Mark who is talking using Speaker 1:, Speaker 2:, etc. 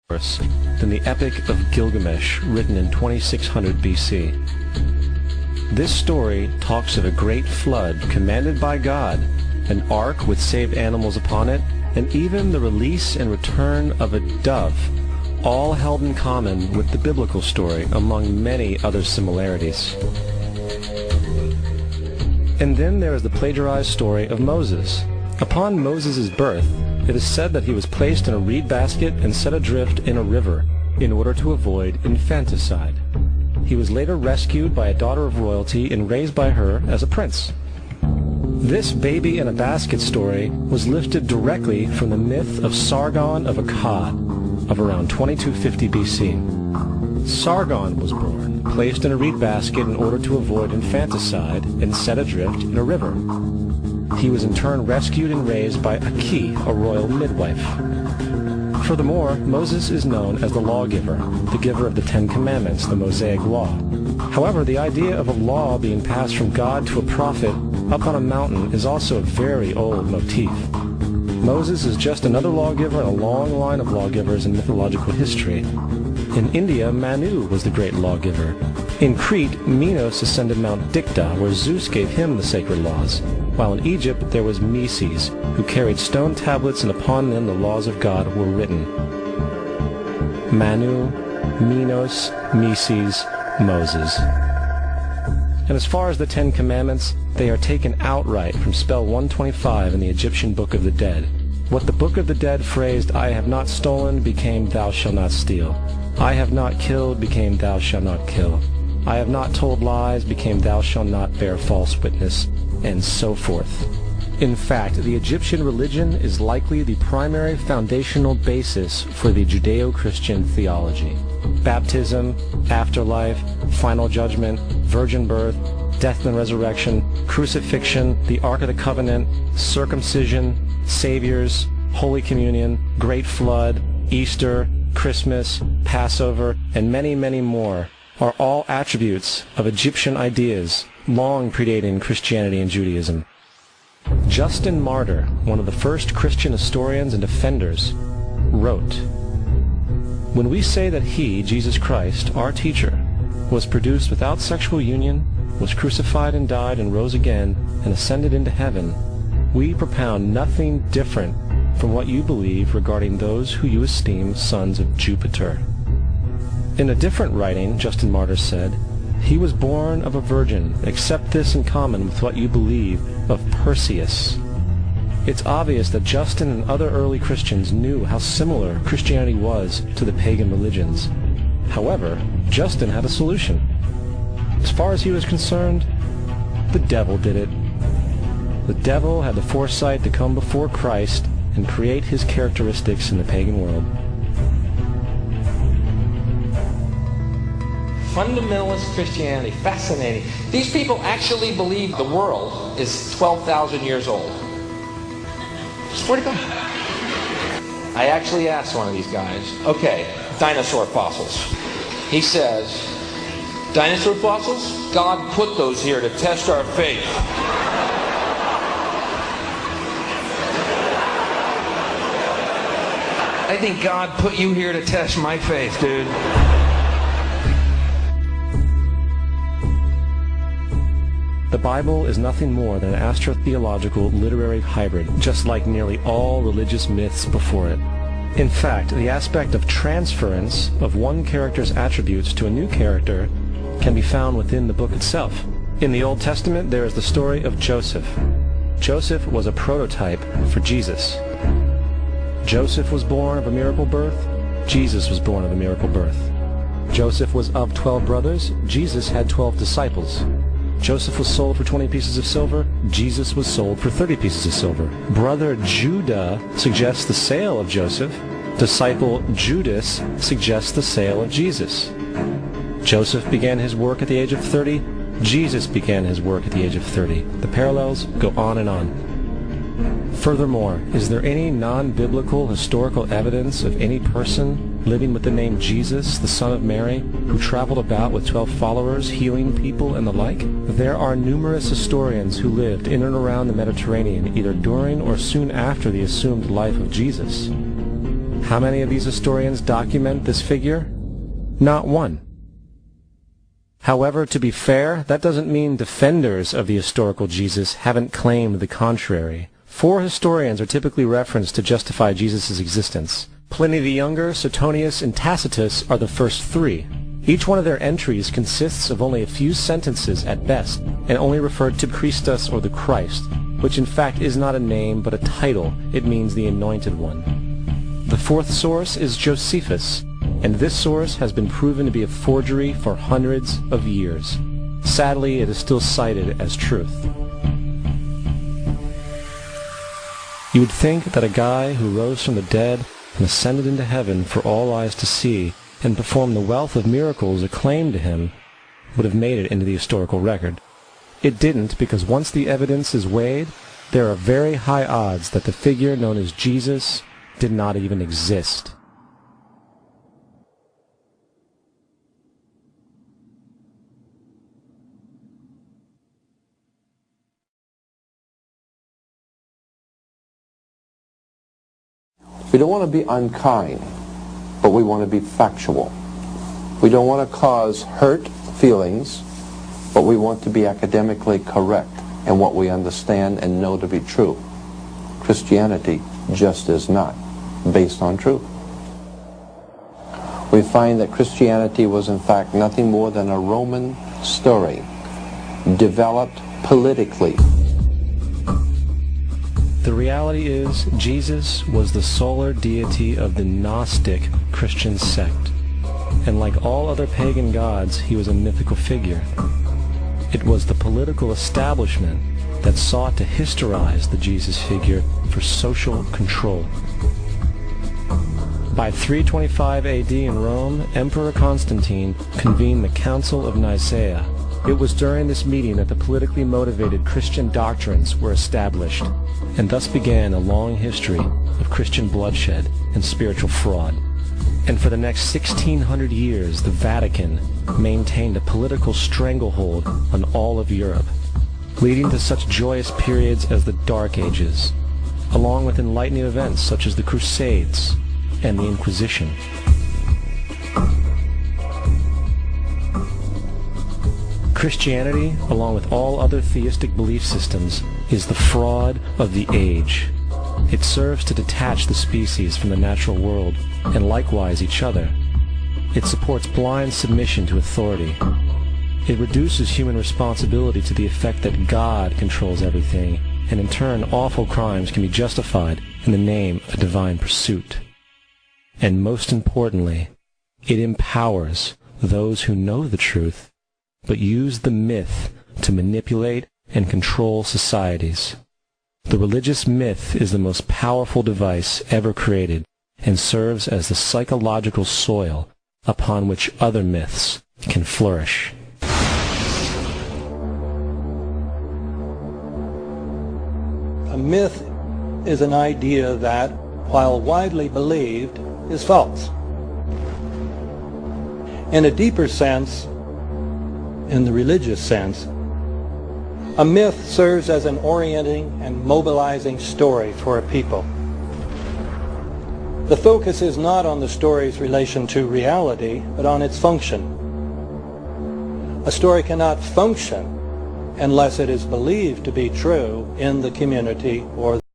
Speaker 1: than the Epic of Gilgamesh, written in 2600 BC. This story talks of a great flood commanded by God, an ark with saved animals upon it, and even the release and return of a dove, all held in common with the biblical story among many other similarities. And then there is the plagiarized story of Moses. Upon Moses' birth, it is said that he was placed in a reed basket and set adrift in a river in order to avoid infanticide. He was later rescued by a daughter of royalty and raised by her as a prince. This baby in a basket story was lifted directly from the myth of Sargon of Akkad of around 2250 BC. Sargon was born, placed in a reed basket in order to avoid infanticide, and set adrift in a river. He was in turn rescued and raised by Aki, a royal midwife. Furthermore, Moses is known as the lawgiver, the giver of the Ten Commandments, the Mosaic Law. However, the idea of a law being passed from God to a prophet up on a mountain is also a very old motif. Moses is just another lawgiver in a long line of lawgivers in mythological history. In India, Manu was the great lawgiver. In Crete, Minos ascended Mount Dicta, where Zeus gave him the sacred laws, while in Egypt there was Meses, who carried stone tablets, and upon them the laws of God were written. Manu, Minos, Meses, Moses. And as far as the Ten Commandments, they are taken outright from spell 125 in the Egyptian Book of the Dead. What the Book of the Dead phrased, "I have not stolen," became "Thou shalt not steal." "I have not killed," became "Thou shalt not kill." "I have not told lies," became "Thou shalt not bear false witness," and so forth. In fact, the Egyptian religion is likely the primary foundational basis for the Judeo-Christian theology. Baptism, afterlife, final judgment, virgin birth, death and resurrection, crucifixion, the Ark of the Covenant, circumcision, saviors, Holy Communion, Great Flood, Easter, Christmas, Passover, and many, many more are all attributes of Egyptian ideas long predating Christianity and Judaism. Justin Martyr, one of the first Christian historians and defenders, wrote, "When we say that he, Jesus Christ, our teacher, was produced without sexual union, was crucified and died and rose again and ascended into heaven, we propound nothing different from what you believe regarding those who you esteem sons of Jupiter." In a different writing, Justin Martyr said, "He was born of a virgin, except this in common with what you believe of Perseus." It's obvious that Justin and other early Christians knew how similar Christianity was to the pagan religions. However, Justin had a solution. As far as he was concerned, the devil did it. The devil had the foresight to come before Christ and create his characteristics in the pagan world.
Speaker 2: Fundamentalist Christianity, fascinating. These people actually believe the world is 12,000 years old. Swear to God. I actually asked one of these guys, okay, dinosaur fossils. He says, dinosaur fossils? God put those here to test our faith. I think God put you here to test my faith, dude.
Speaker 1: The Bible is nothing more than an astrotheological literary hybrid, just like nearly all religious myths before it. In fact, the aspect of transference of one character's attributes to a new character can be found within the book itself. In the Old Testament, there is the story of Joseph. Joseph was a prototype for Jesus. Joseph was born of a miracle birth. Jesus was born of a miracle birth. Joseph was of 12 brothers. Jesus had 12 disciples. Joseph was sold for 20 pieces of silver. Jesus was sold for 30 pieces of silver. Brother Judah suggests the sale of Joseph. Disciple Judas suggests the sale of Jesus. Joseph began his work at the age of 30. Jesus began his work at the age of 30. The parallels go on and on. Furthermore, is there any non-biblical historical evidence of any person living with the name Jesus, the son of Mary, who traveled about with 12 followers, healing people and the like? There are numerous historians who lived in and around the Mediterranean, either during or soon after the assumed life of Jesus. How many of these historians document this figure? Not one. However, to be fair, that doesn't mean defenders of the historical Jesus haven't claimed the contrary. 4 historians are typically referenced to justify Jesus' existence. Pliny the Younger, Suetonius, and Tacitus are the first 3. Each one of their entries consists of only a few sentences at best, and only refer to Christus or the Christ, which in fact is not a name but a title. It means the Anointed One. The 4th source is Josephus, and this source has been proven to be a forgery for hundreds of years. Sadly, it is still cited as truth. You would think that a guy who rose from the dead and ascended into heaven for all eyes to see and performed the wealth of miracles acclaimed to him would have made it into the historical record. It didn't, because once the evidence is weighed, there are very high odds that the figure known as Jesus did not even exist.
Speaker 3: We don't want to be unkind, but we want to be factual. We don't want to cause hurt feelings, but we want to be academically correct in what we understand and know to be true. Christianity just is not based on truth. We find that Christianity was in fact nothing more than a Roman story developed politically.
Speaker 1: The reality is, Jesus was the solar deity of the Gnostic Christian sect, and like all other pagan gods, he was a mythical figure. It was the political establishment that sought to historize the Jesus figure for social control. By 325 AD in Rome, Emperor Constantine convened the Council of Nicaea. It was during this meeting that the politically motivated Christian doctrines were established, and thus began a long history of Christian bloodshed and spiritual fraud. And for the next 1600 years, the Vatican maintained a political stranglehold on all of Europe, leading to such joyous periods as the Dark Ages, along with enlightening events such as the Crusades and the Inquisition. Christianity, along with all other theistic belief systems, is the fraud of the age. It serves to detach the species from the natural world, and likewise each other. It supports blind submission to authority. It reduces human responsibility to the effect that God controls everything, and in turn awful crimes can be justified in the name of a divine pursuit. And most importantly, it empowers those who know the truth, but use the myth to manipulate and control societies. The religious myth is the most powerful device ever created and serves as the psychological soil upon which other myths can flourish.
Speaker 4: A myth is an idea that, while widely believed, is false. In a deeper sense, in the religious sense, a myth serves as an orienting and mobilizing story for a people. The focus is not on the story's relation to reality, but on its function. A story cannot function unless it is believed to be true in the community or